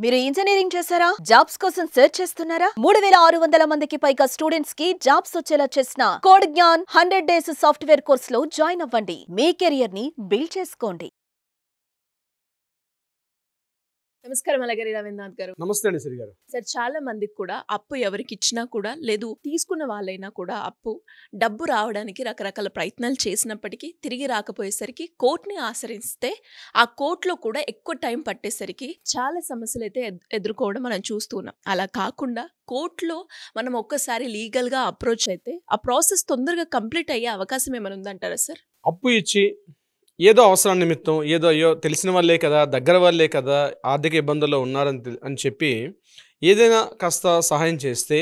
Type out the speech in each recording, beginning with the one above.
మీరు ఇంజనీరింగ్ చేశారా? జాబ్స్ కోసం సెర్చ్ చేస్తున్నారా? 3600 మందికి పైగా స్టూడెంట్స్ కి జాబ్స్ వచ్చేలా చేసిన కోడ్ జ్ఞాన్ 100 డేస్ సాఫ్ట్వేర్ కోర్సులో జాయిన్ అవ్వండి. మీ కెరియర్ ని బిల్డ్ చేసుకోండి. నమస్కారం అలగరి రవీంద్రనాథ్ గారు. నమస్తే అండి శ్రీ గారు. సార్, చాలా మందికి కూడా అప్పు ఎవరికి ఇచ్చినా కూడా లేదు, తీసుకున్న వాళ్ళైనా కూడా డబ్బు రావడానికి రకరకాల ప్రయత్నాలు చేసినప్పటికీ తిరిగి రాకపోయేసరికి కోర్టుని ఆశ్రయిస్తే ఆ కోర్టులో కూడా ఎక్కువ టైం పట్టేసరికి చాలా సమస్యలు అయితే ఎదుర్కోవడం మనం చూస్తున్నాం. అలా కాకుండా కోర్టులో మనం ఒక్కసారి లీగల్గా అప్రోచ్ అయితే ఆ ప్రాసెస్ తొందరగా కంప్లీట్ అయ్యే అవకాశం ఏమైనా ఉందంటారా సార్? అప్పు ఇచ్చి ఏదో అవసరం నిమిత్తం అయ్యో తెలిసిన వాళ్ళే కదా, దగ్గర వాళ్ళే కదా, ఆర్థిక ఇబ్బందుల్లో ఉన్నారని చెప్పి ఏదైనా కాస్త సహాయం చేస్తే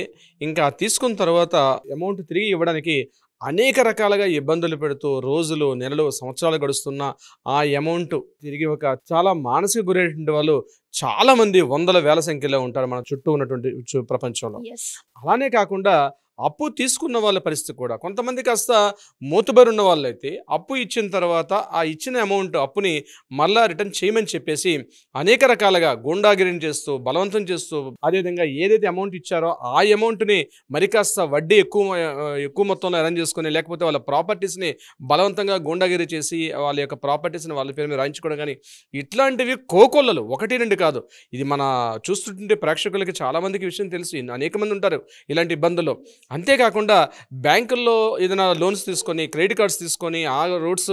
ఇంకా తీసుకున్న తర్వాత అమౌంట్ తిరిగి ఇవ్వడానికి అనేక రకాలుగా ఇబ్బందులు పెడుతూ రోజులు, నెలలు, సంవత్సరాలు గడుస్తున్న ఆ అమౌంట్ తిరిగి చాలా మానసిక గురైనటువంటి వాళ్ళు చాలామంది వందల వేల సంఖ్యలో ఉంటారు మన చుట్టూ ఉన్నటువంటి ప్రపంచంలో. అలానే కాకుండా అప్పు తీసుకున్న వాళ్ళ పరిస్థితి కూడా కొంతమంది కాస్త మోతుబరి ఉన్న వాళ్ళైతే అప్పు ఇచ్చిన తర్వాత ఆ ఇచ్చిన అమౌంట్ అప్పుని మళ్ళా రిటర్న్ చేయమని చెప్పేసి అనేక రకాలుగా గూండాగిరిని చేస్తూ బలవంతం చేస్తూ అదేవిధంగా ఏదైతే అమౌంట్ ఇచ్చారో ఆ అమౌంట్ని మరి కాస్త వడ్డీ ఎక్కువ మొత్తంలో అరేంజ్ చేసుకొని లేకపోతే వాళ్ళ ప్రాపర్టీస్ని బలవంతంగా గూండాగిరి చేసి వాళ్ళ యొక్క ప్రాపర్టీస్ని వాళ్ళ పేరు మీద రాయించుకోవడం కానీ ఇట్లాంటివి కోకొల్లలు, ఒకటి రెండు కాదు. ఇది మన చూస్తుంటే ప్రేక్షకులకి చాలామందికి విషయం తెలుసు, అనేక మంది ఉంటారు ఇలాంటి ఇబ్బందుల్లో. అంతేకాకుండా బ్యాంకుల్లో ఏదైనా లోన్స్ తీసుకొని క్రెడిట్ కార్డ్స్ తీసుకొని ఆ రూట్స్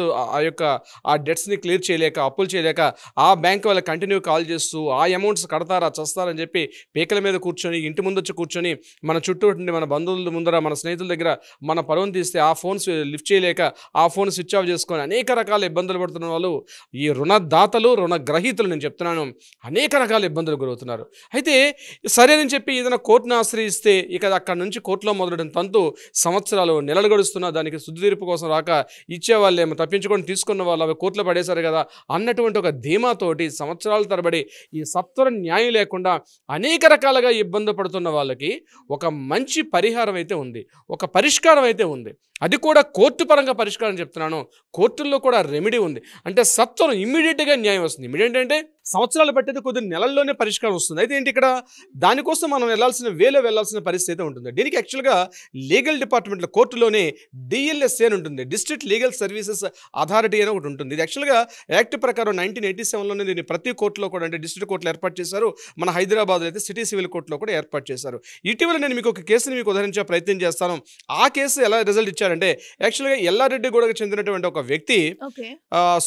ఆ డెట్స్ని క్లియర్ చేయలేక, అప్పులు చేయలేక ఆ బ్యాంక్ వాళ్ళ కంటిన్యూ కాల్ చేస్తూ ఆ అమౌంట్స్ కడతారా చస్తారని చెప్పి పేకల మీద కూర్చొని ఇంటి ముందు వచ్చి కూర్చొని మన చుట్టూ మన బంధువుల ముందర మన స్నేహితుల దగ్గర మన పరువును తీస్తే ఆ ఫోన్స్ లిఫ్ట్ చేయలేక ఆ ఫోన్ స్విచ్ ఆఫ్ చేసుకొని అనేక రకాల ఇబ్బందులు పడుతున్న వాళ్ళు ఈ రుణదాతలు, రుణగ్రహీతలు నేను చెప్తున్నాను అనేక రకాల ఇబ్బందులు గురవుతున్నారు. అయితే సరేనని చెప్పి ఏదైనా కోర్టును ఆశ్రయిస్తే ఇక అక్కడ నుంచి కోర్టులో మొదలడం తంతు సంవత్సరాలు, నెలలు గడుస్తున్నా దానికి శుద్ధి తీర్పు కోసం రాక ఇచ్చేవాళ్ళేమో తప్పించుకొని తీసుకున్న వాళ్ళు అవి కోర్టులో పడేశారు కదా అన్నటువంటి ఒక ధీమాతోటి సంవత్సరాల తరబడి ఈ సత్వర న్యాయం లేకుండా అనేక రకాలుగా ఇబ్బంది పడుతున్న వాళ్ళకి ఒక మంచి పరిహారం అయితే ఉంది, ఒక పరిష్కారం అయితే ఉంది. అది కూడా కోర్టు పరంగా పరిష్కారం చెప్తున్నాను. కోర్టుల్లో కూడా రెమెడీ ఉంది. అంటే సత్వరం ఇమ్మీడియట్గా న్యాయం వస్తుంది. ఇమ్మీడియట్ అంటే సంవత్సరాలు పట్టేది కొద్ది నెలల్లోనే పరిష్కారం వస్తుంది. అయితే ఏంటి ఇక్కడ దానికోసం మనం వెళ్ళాల్సిన పరిస్థితి అయితే ఉంటుంది. దీనికి యాక్చువల్గా లీగల్ డిపార్ట్మెంట్లో కోర్టులోనే డిఎల్ఎస్ఏ అని ఉంటుంది, డిస్ట్రిక్ట్ లీగల్ సర్వీసెస్ అథారిటీ అని ఒకటి ఉంటుంది. ఇది యాక్చువల్గా యాక్ట్ ప్రకారం 1987లోనే దీన్ని ప్రతి కోర్టులో కూడా అంటే డిస్ట్రిక్ట్ కోర్టులో ఏర్పాటు చేశారు. మన హైదరాబాద్లో అయితే సిటీ సివిల్ కోర్టులో కూడా ఏర్పాటు చేశారు. ఇటీవల నేను మీకు ఒక కేసుని మీకు ఉదహరించే ప్రయత్నం చేస్తాను. ఆ కేసు ఎలా రిజల్ట్ ఇచ్చారంటే యాక్చువల్గా ఎల్లారెడ్డి గూడకు చెందినటువంటి ఒక వ్యక్తి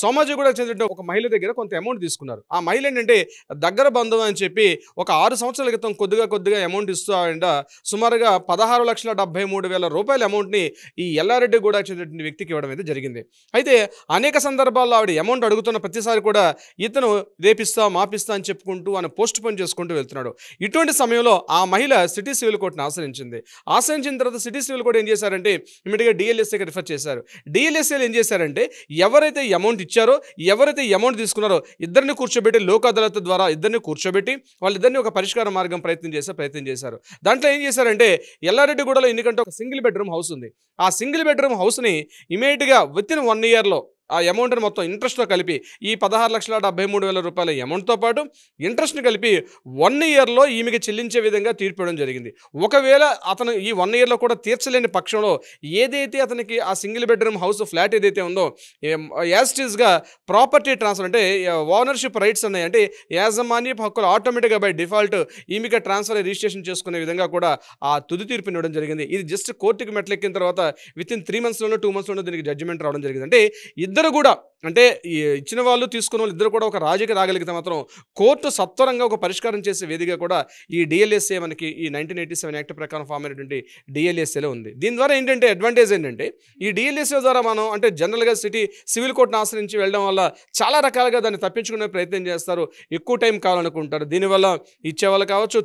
సోమాజీ గూడకు చెందిన ఒక మహిళ దగ్గర కొంత అమౌంట్ తీసుకున్నారు. ఆ మహిళ ఏంటంటే దగ్గర బంధువు అని చెప్పి ఒక 6 సంవత్సరాల క్రితం కొద్దిగా అమౌంట్ ఇస్తూ ఆయన సుమారుగా 16,73,000 రూపాయల అమౌంట్ని ఈ ఎల్లారెడ్డి గూడకు చెందిన వ్యక్తికి ఇవ్వడం అయితే జరిగింది. అయితే అనేక సందర్భాల్లో ఆవిడ అమౌంట్ అడుగుతున్న ప్రతిసారి కూడా ఇతను రేపిస్తా మాపిస్తా అని చెప్పుకుంటూ ఆయన పోస్ట్ పోన్ చేసుకుంటూ వెళ్తున్నాడు. ఇటువంటి సమయంలో ఆ మహిళ సిటీ సివిల్ కోర్టును ఆశ్రయించిన తర్వాత సిటీ సివిల్ కోర్టు ఏం చేశారంటే ఇమీడియట్గా డిఎల్ఎస్ఏకి రిఫర్ చేశారు. డిఎల్ఎస్ఏలు ఏం చేశారంటే ఎవరైతే అమౌంట్ ఇచ్చారో, ఎవరైతే అమౌంట్ తీసుకున్నారో ఇద్దరిని కూర్చోబెట్టి లోక్ అదాలత్ ద్వారా ఇద్దరిని కూర్చోబెట్టి వాళ్ళిద్దరిని ఒక పరిష్కార మార్గం ప్రయత్నం చేశారు. దాంట్లో ఏం చేశారంటే ఎల్లారెడ్డిగూడలో ఎందుకంటే ఒక సింగిల్ బెడ్రూమ్ హౌస్ ఉంది. ఆ సింగిల్ బెడ్రూమ్ హౌస్ని ఇమీడియట్గా వితిన్ 1 ఇయర్లో ఆ అమౌంట్ని మొత్తం ఇంట్రెస్ట్తో కలిపి ఈ 16,73,000 రూపాయల అమౌంట్తో పాటు ఇంట్రెస్ట్ని కలిపి 1 ఇయర్లో ఈమెకి చెల్లించే విధంగా తీర్పివ్వడం జరిగింది. ఒకవేళ అతను ఈ 1 ఇయర్లో కూడా తీర్చలేని పక్షంలో ఏదైతే అతనికి ఆ సింగిల్ బెడ్రూమ్ హౌస్ ఫ్లాట్ ఏదైతే ఉందో యాస్టీస్గా ప్రాపర్టీ ట్రాన్స్ఫర్ అంటే ఓనర్షిప్ రైట్స్ ఉన్నాయి, అంటే యాజమాన్య హక్కులు ఆటోమేటిక్గా బై డిఫాల్ట్ ఈమెకి ట్రాన్స్ఫర్ రిజిస్ట్రేషన్ చేసుకునే విధంగా కూడా ఆ తుది తీర్పుని ఇవ్వడం జరిగింది. ఇది జస్ట్ కోర్టుకి మెట్లెక్కిన తర్వాత వితిన్ 3 మంత్స్లోనో 2 మంత్స్లోనో దీనికి జడ్జిమెంట్ రావడం జరిగింది. అంటే ఇద్దరు కూడా అంటే ఇచ్చిన వాళ్ళు తీసుకున్న వాళ్ళు ఇద్దరు కూడా ఒక రాజీకి రాగలిగితే మాత్రం కోర్టు సత్వరంగా ఒక పరిష్కారం చేసే వేదిక కూడా ఈ డిఎల్ఎస్ఏ మనకి ఈ 1987 యాక్ట్ ప్రకారం ఫామ్ అయినటువంటి డిఎల్ఎస్ఏలో ఉంది. దీని ద్వారా ఏంటంటే అడ్వాంటేజ్ ఏంటంటే ఈ డిఎల్ఎస్ఏ ద్వారా మనం అంటే జనరల్గా సివిల్ కోర్టును ఆశ్రయించి వెళ్ళడం వల్ల చాలా రకాలుగా దాన్ని తప్పించుకునే ప్రయత్నం చేస్తారు, ఎక్కువ టైం కావాలనుకుంటారు. దీనివల్ల ఇచ్చేవాళ్ళు కావచ్చు,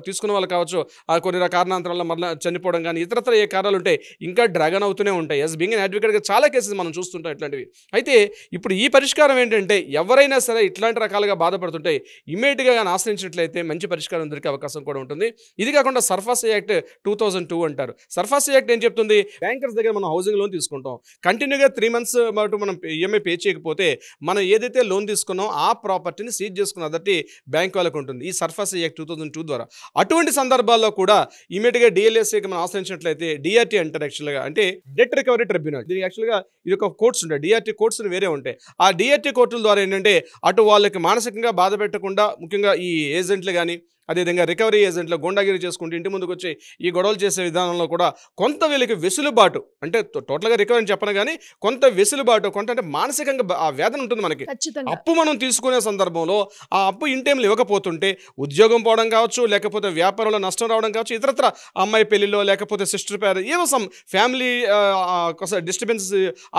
తీసుకున్న వాళ్ళు కావచ్చు కొన్ని కారణాంతరాల వల్ల మళ్ళీ చనిపోవడం కానీ ఇతరత్ర ఏ కారణాలు ఉంటాయి ఇంకా డ్రాగన్ అవుతూనే ఉంటాయి. యాజ్ బీయింగ్ అన్ అడ్వకేట్గా చాలా కేసెస్ మనం చూస్తుంటాం ఇట్లాంటివి. అయితే అయితే ఇప్పుడు ఈ పరిష్కారం ఏంటంటే ఎవరైనా సరే ఇట్లాంటి రకాలుగా బాధపడుతుంటే ఇమీడియట్గా ఆశ్రయించినట్లయితే మంచి పరిష్కారం దొరికే అవకాశం కూడా ఉంటుంది. ఇది కాకుండా సర్ఫాసీ యాక్ట్ 2002 అంటారు. సర్ఫాసీ యాక్ట్ ఏం చెప్తుంది, బ్యాంకర్స్ దగ్గర మనం హౌసింగ్ లోన్ తీసుకుంటాం, కంటిన్యూగా 3 months పాటు మనం ఈఎంఐ పే చేయకపోతే మనం ఏదైతే లోన్ తీసుకున్నాం ఆ ప్రాపర్టీని సీజ్ చేసుకున్న అదట్టి బ్యాంక్ వాళ్ళకు ఉంటుంది ఈ సర్ఫాసీ యాక్ట్ 2002 ద్వారా. అటువంటి సందర్భాల్లో కూడా ఇమీడియట్గా డిఎల్ఎస్ఏకి మనం ఆశ్రయించినట్లయితే డిఆర్టీ అంటారు యాక్చువల్గా, అంటే డెట్ రికవరీ ట్రిబ్యునల్. దీనికి యాక్చువల్గా ఇది ఒక కోర్ట్స్ ఉంటాయి, డిఆర్టీ కోర్ట్స్ వేరే ఉంటాయి. ఆ డిఆర్టీ కోర్టుల ద్వారా ఏంటంటే అటు వాళ్ళకి మానసికంగా బాధ పెట్టకుండా, ముఖ్యంగా ఈ ఏజెంట్లు కానీ అదేవిధంగా రికవరీ ఏజెంట్లు గుండాగిరి చేసుకుంటూ ఇంటి ముందుకు వచ్చి ఈ గొడవలు చేసే విధానంలో కూడా కొంత వీళ్ళకి వెసులుబాటు, అంటే టోటల్గా రికవరీ అని చెప్పను కానీ కొంత వెసులుబాటు, కొంత అంటే మానసికంగా ఆ వేదన ఉంటుంది మనకి. అప్పు మనం తీసుకునే సందర్భంలో ఆ అప్పు ఇన్ టైంలో ఇవ్వకపోతుంటే ఉద్యోగం పోవడం కావచ్చు, లేకపోతే వ్యాపారంలో నష్టం రావడం కావచ్చు, ఇతరత్ర అమ్మాయి పెళ్లిలో లేకపోతే సిస్టర్ పేరు ఏవో సమ్ ఫ్యామిలీ డిస్టర్బెన్స్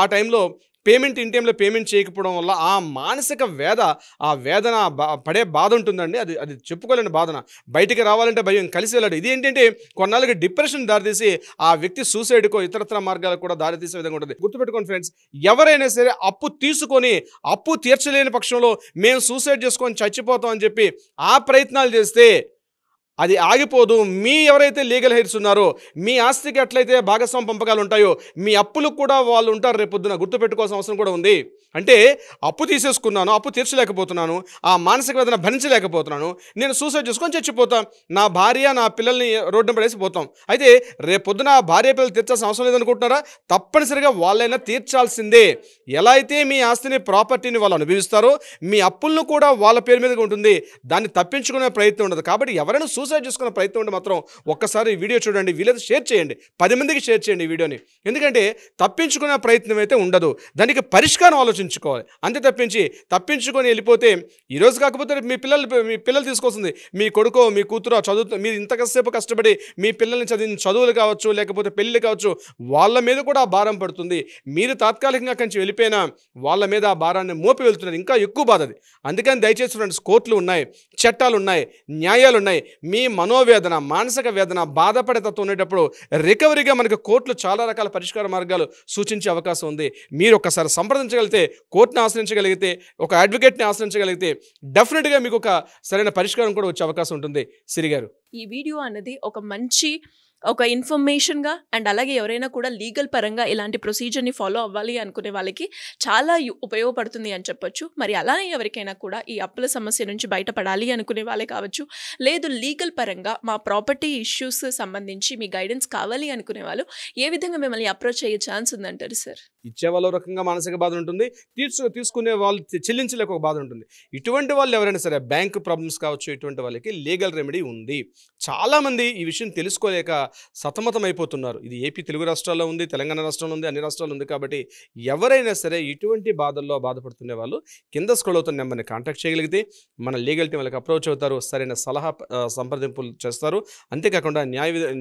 ఆ టైంలో పేమెంట్ ఇన్ టైంలో పేమెంట్ చేయకపోవడం వల్ల ఆ మానసిక వేదన పడే బాధ ఉంటుందండి. అది చెప్పుకోలేని బాధన, బయటికి రావాలంటే భయం, కలిసి వెళ్ళాడు. ఇది ఏంటంటే కొన్నాళ్ళకి డిప్రెషన్ దారితీసి ఆ వ్యక్తి సూసైడ్కో ఇతరత్ర మార్గాలకు కూడా దారితీసే విధంగా ఉంటుంది. గుర్తుపెట్టుకోండి ఫ్రెండ్స్, ఎవరైనా సరే అప్పు తీసుకొని అప్పు తీర్చలేని పక్షంలో మేము సూసైడ్ చేసుకొని చచ్చిపోతాం అని చెప్పి ఆ ప్రయత్నాలు చేస్తే అది ఆగిపోదు. మీ ఎవరైతే లీగల్ హెయిర్స్ ఉన్నారో, మీ ఆస్తికి ఎట్లయితే భాగస్వామ్య పంపకాలు ఉంటాయో మీ అప్పులకు కూడా వాళ్ళు ఉంటారు రేపొద్దున. గుర్తుపెట్టుకోవాల్సిన అవసరం కూడా ఉంది. అంటే అప్పు తీసేసుకున్నాను, అప్పు తీర్చలేకపోతున్నాను, ఆ మానసిక వేదన భరించలేకపోతున్నాను, నేను సూసైడ్ చేసుకొని చచ్చిపోతాను, నా భార్య నా పిల్లల్ని రోడ్డున పడేసి పోతాం. అయితే రేపొద్దున ఆ భార్య పిల్లలు తీర్చాల్సిన అవసరం లేదనుకుంటున్నారా? తప్పనిసరిగా వాళ్ళైనా తీర్చాల్సిందే. ఎలా అయితే మీ ఆస్తిని ప్రాపర్టీని వాళ్ళు అనుభవిస్తారో మీ అప్పులను కూడా వాళ్ళ పేరు మీదగా ఉంటుంది. దాన్ని తప్పించుకునే ప్రయత్నం ఉండదు. కాబట్టి ఎవరైనా సూసైడ్ చేసుకునే ప్రయత్నం ఉంటే మాత్రం ఒక్కసారి ఈ వీడియో చూడండి, వీలైతే షేర్ చేయండి, 10 మందికి షేర్ చేయండి ఈ వీడియోని. ఎందుకంటే తప్పించుకునే ప్రయత్నం అయితే ఉండదు, దానికి పరిష్కారం ఆలోచించుకోవాలి. అంతే తప్పించి తప్పించుకొని వెళ్ళిపోతే ఈరోజు కాకపోతే మీ పిల్లలు తీసుకొస్తుంది, మీ కొడుకో మీ కూతురో చదువు, మీరు ఇంతసేపు కష్టపడి మీ పిల్లల్ని చదువులు కావచ్చు, లేకపోతే పెళ్ళిళ్ళు కావచ్చు, వాళ్ళ మీద కూడా ఆ భారం పడుతుంది. మీరు తాత్కాలికంగా కంచి వెళ్ళిపోయినా వాళ్ళ మీద ఆ భారాన్ని మోపి వెళ్తున్నారు, ఇంకా ఎక్కువ బాధ అది. అందుకని దయచేసి ఫ్రెండ్స్, కోర్టులు ఉన్నాయి, చట్టాలు ఉన్నాయి, న్యాయాలు ఉన్నాయి. మీ మనోవేదన, మానసిక వేదన, బాధపడే తత్వం ఉండేటప్పుడు రికవరీగా మనకు కోర్టులు చాలా రకాల పరిష్కార మార్గాలు సూచించే అవకాశం ఉంది. మీరు ఒక్కసారి సంప్రదించగలిగితే, కోర్టుని ఆశ్రయించగలిగితే, ఒక అడ్వకేట్ని ఆశ్రయించగలిగితే డెఫినెట్గా మీకు ఒక సరైన పరిష్కారం కూడా వచ్చే అవకాశం ఉంటుంది. సిరి గారు, ఈ వీడియో అనేది ఒక ఇన్ఫర్మేషన్గా అండ్ అలాగే ఎవరైనా కూడా లీగల్ పరంగా ఇలాంటి ప్రొసీజర్ని ఫాలో అవ్వాలి అనుకునే వాళ్ళకి చాలా ఉపయోగపడుతుంది అని చెప్పొచ్చు. మరి అలానే ఎవరికైనా కూడా ఈ అప్పుల సమస్య నుంచి బయటపడాలి అనుకునే వాళ్ళే కావచ్చు, లేదు లీగల్ పరంగా మా ప్రాపర్టీ ఇష్యూస్ సంబంధించి మీ గైడెన్స్ కావాలి అనుకునే వాళ్ళు ఏ విధంగా మిమ్మల్ని అప్రోచ్ అయ్యే ఛాన్స్ ఉందంటారు సార్? ఇచ్చేవాళ్ళు రకంగా మానసిక బాధ ఉంటుంది, తీసుకునే వాళ్ళు చెల్లించలేక ఒక బాధ ఉంటుంది. ఇటువంటి వాళ్ళు ఎవరైనా సరే బ్యాంక్ ప్రాబ్లమ్స్ కావచ్చు, ఇటువంటి వాళ్ళకి లీగల్ రెమెడీ ఉంది. చాలామంది ఈ విషయం తెలుసుకోలేక సతమతం అయిపోతున్నారు. ఇది ఏపీ తెలుగు రాష్ట్రాల్లో ఉంది, తెలంగాణ రాష్ట్రంలో ఉంది, అన్ని రాష్ట్రాల్లో ఉంది. కాబట్టి ఎవరైనా సరే ఇటువంటి బాధల్లో బాధపడుతున్న వాళ్ళు కింద స్క్రోల్ అవుతున్న నెంబర్ని కాంటాక్ట్ చేయగలిగితే మన లీగల్ టీం వాళ్ళకి అప్రోచ్ అవుతారు, సరైన సలహా సంప్రదింపులు చేస్తారు. అంతేకాకుండా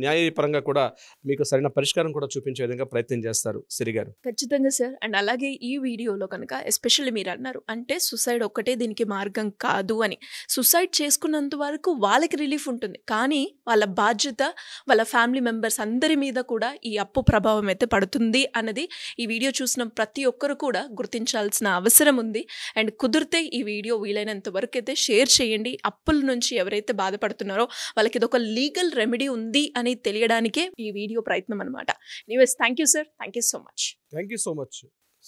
న్యాయపరంగా కూడా మీకు సరైన పరిష్కారం కూడా చూపించే విధంగా ప్రయత్నం చేస్తారు. సిరి గారు, ఖచ్చితంగా సార్. అండ్ అలాగే ఈ వీడియోలో కనుక ఎస్పెషల్లీ మీరు అన్నారు అంటే సుసైడ్ ఒక్కటే దీనికి మార్గం కాదు అని. సుసైడ్ చేసుకున్నంత వరకు వాళ్ళకి రిలీఫ్ ఉంటుంది, కానీ వాళ్ళ బాధ్యత వాళ్ళ ఫ్యామిలీ మెంబర్స్ అందరి మీద కూడా ఈ అప్పు ప్రభావం అయితే పడుతుంది అన్నది ఈ వీడియో చూసిన ప్రతి ఒక్కరు కూడా గుర్తించాల్సిన అవసరం ఉంది. అండ్ కుదిరితే ఈ వీడియో వీలైనంత వరకు అయితే షేర్ చేయండి. అప్పుల నుంచి ఎవరైతే బాధపడుతున్నారో వాళ్ళకి ఇది ఒక లీగల్ రెమెడీ ఉంది అని తెలియడానికే ఈ వీడియో ప్రయత్నం అనమాట. Anyways, thank you sir, thank you so much. Thank you so much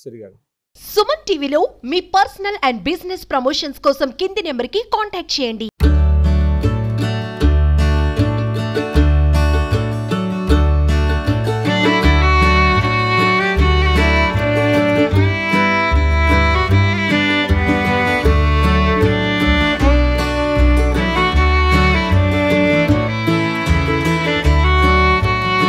Siri గారు. సుమన్ టీవీలో మీ పర్సనల్ అండ్ బిజినెస్ ప్రమోషన్స్ కోసం కింది నెంబర్కి కాంటాక్ట్ చేయండి.